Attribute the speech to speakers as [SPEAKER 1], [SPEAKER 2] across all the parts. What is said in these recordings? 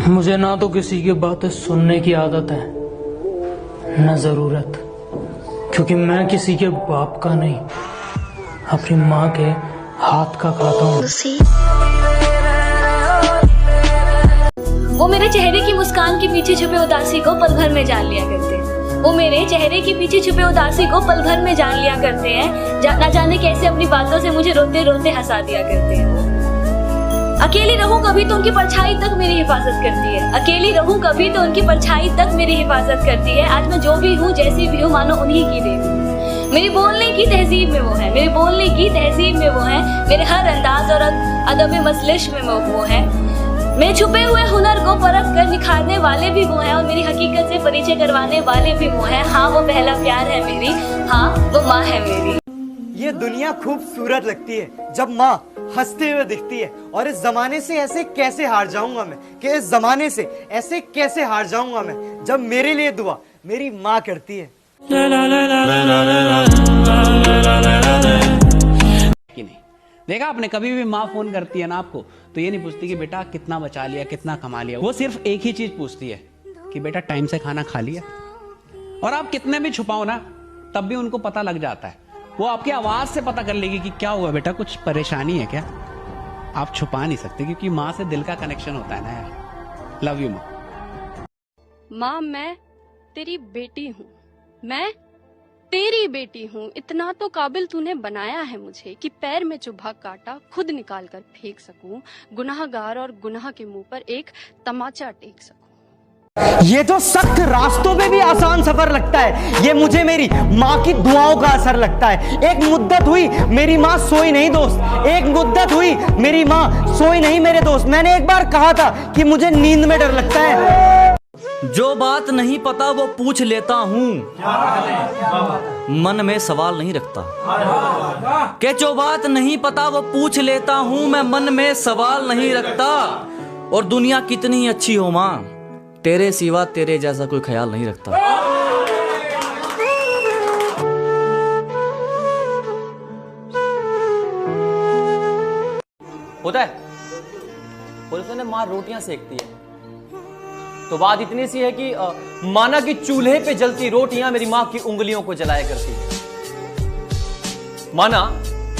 [SPEAKER 1] मुझे ना तो किसी की बातें सुनने की आदत है न जरूरत, क्योंकि मैं किसी के बाप का नहीं अपनी माँ के हाथ का खाता हूँ।
[SPEAKER 2] वो मेरे चेहरे की मुस्कान के पीछे छुपे उदासी को पल भर में जान लिया करते हैं। वो मेरे चेहरे के पीछे छुपे उदासी को पल भर में जान लिया करते हैं। ना जाने कैसे अपनी बातों से मुझे रोते रोते हंसा दिया करते हैं। अकेली रहूं कभी तो उनकी परछाई तक मेरी हिफाजत करती है। अकेली रहूं कभी तो उनकी परछाई तक मेरी हिफाजत करती है। आज मैं जो भी हूँ जैसी भी हूँ मानो उन्हीं की देवी। मेरी बोलने की तहजीब में वो है, मेरे बोलने की तहजीब में वो है, मेरे हर अंदाज और अदब मसलिश में वो है। मेरे छुपे हुए हुनर को परख कर निखारने वाले भी वो हैं और मेरी हकीकत से परिचय करवाने वाले भी वो हैं। हाँ, वो पहला प्यार है मेरी, हाँ वो माँ है मेरी।
[SPEAKER 3] ये दुनिया खूबसूरत लगती है जब माँ हंसते हुए दिखती है, और इस जमाने से ऐसे कैसे हार जाऊंगा मैं, कि इस जमाने से ऐसे कैसे हार जाऊंगा मैं जब मेरे लिए दुआ मेरी माँ करती है।
[SPEAKER 4] कि नहीं देखा आपने, कभी भी माँ फोन करती है ना आपको तो ये नहीं पूछती कि बेटा कितना बचा लिया, कितना कमा लिया। वो सिर्फ एक ही चीज पूछती है कि बेटा टाइम से खाना खा लिया। और आप कितने भी छुपाओ ना तब भी उनको पता लग जाता है। वो आपकी आवाज से पता कर लेगी कि क्या हुआ बेटा, कुछ परेशानी है क्या। आप छुपा नहीं सकते क्योंकि माँ से दिल का कनेक्शन होता है ना यार। लव यू माँ।
[SPEAKER 5] माँ मैं तेरी बेटी हूँ, मैं तेरी बेटी हूँ। इतना तो काबिल तूने बनाया है मुझे कि पैर में चुभा काटा खुद निकाल कर फेंक सकूं, गुनाहगार और गुनाह के मुंह पर एक तमाचा टेक सकूं।
[SPEAKER 3] ये जो सख्त रास्तों पे भी आसान सफर लगता है, ये मुझे मेरी माँ की दुआओं का असर लगता है। एक मुद्दत हुई मेरी माँ सोई नहीं दोस्त, एक मुद्दत हुई मेरी माँ सोई नहीं मेरे दोस्त। मैंने एक बार कहा था कि मुझे नींद में डर लगता है।
[SPEAKER 6] जो बात नहीं पता वो पूछ लेता हूँ, मन में सवाल नहीं रखता। कि जो बात नहीं पता वो पूछ लेता हूँ, मैं मन में सवाल नहीं रखता। और दुनिया कितनी अच्छी हो माँ, तेरे सिवा तेरे जैसा कोई ख्याल नहीं रखता।
[SPEAKER 7] होता है पुलिस ने माँ रोटियां सेकती है तो बात इतनी सी है कि माना कि चूल्हे पे जलती रोटियां मेरी माँ की उंगलियों को जलाया करती है। माना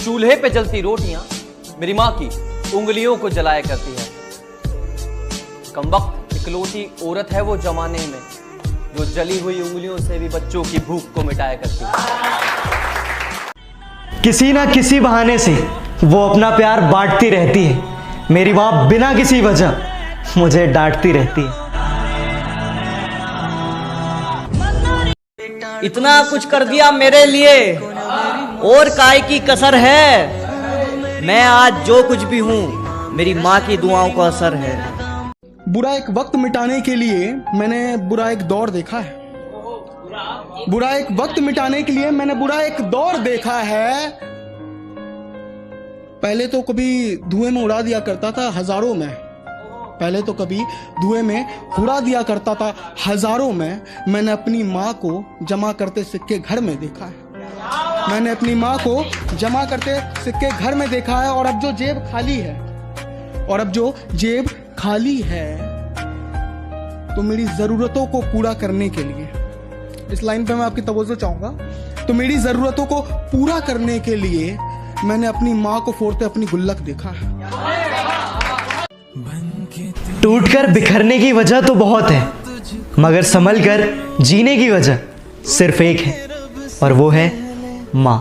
[SPEAKER 7] चूल्हे पे जलती रोटियां मेरी माँ की उंगलियों को जलाया करती है। कमबख्त इकलौती औरत है वो जमाने में जो जली हुई उंगलियों से भी बच्चों की भूख को मिटाया करती है।
[SPEAKER 3] किसी ना किसी बहाने से वो अपना प्यार बांटती रहती है। मेरी माँ बिना किसी वजह मुझे डांटती रहती है।
[SPEAKER 6] इतना कुछ कर दिया मेरे लिए और काय की कसर है। मैं आज जो कुछ भी हूँ मेरी माँ की दुआओं का असर है।
[SPEAKER 8] बुरा एक वक्त मिटाने के लिए मैंने बुरा एक दौर देखा है। बुरा एक वक्त मिटाने के लिए मैंने बुरा एक दौर देखा है। पहले तो कभी धुएं में उड़ा दिया करता था हजारों में, पहले तो कभी धुएं में उड़ा दिया करता था हजारों में। मैंने अपनी माँ को जमा करते सिक्के घर में देखा है। मैंने अपनी माँ को जमा करते सिक्के घर में देखा है। और अब जो जेब खाली है, और अब जो जेब खाली है तो मेरी जरूरतों को पूरा करने के लिए, इस लाइन पे मैं आपकी तवज्जो चाहूंगा, तो मेरी जरूरतों को पूरा करने के लिए मैंने अपनी माँ को फोड़ते अपनी गुल्लक देखा है।
[SPEAKER 3] टूटकर बिखरने की वजह तो बहुत है, मगर संभल कर जीने की वजह सिर्फ एक है, और वो है माँ।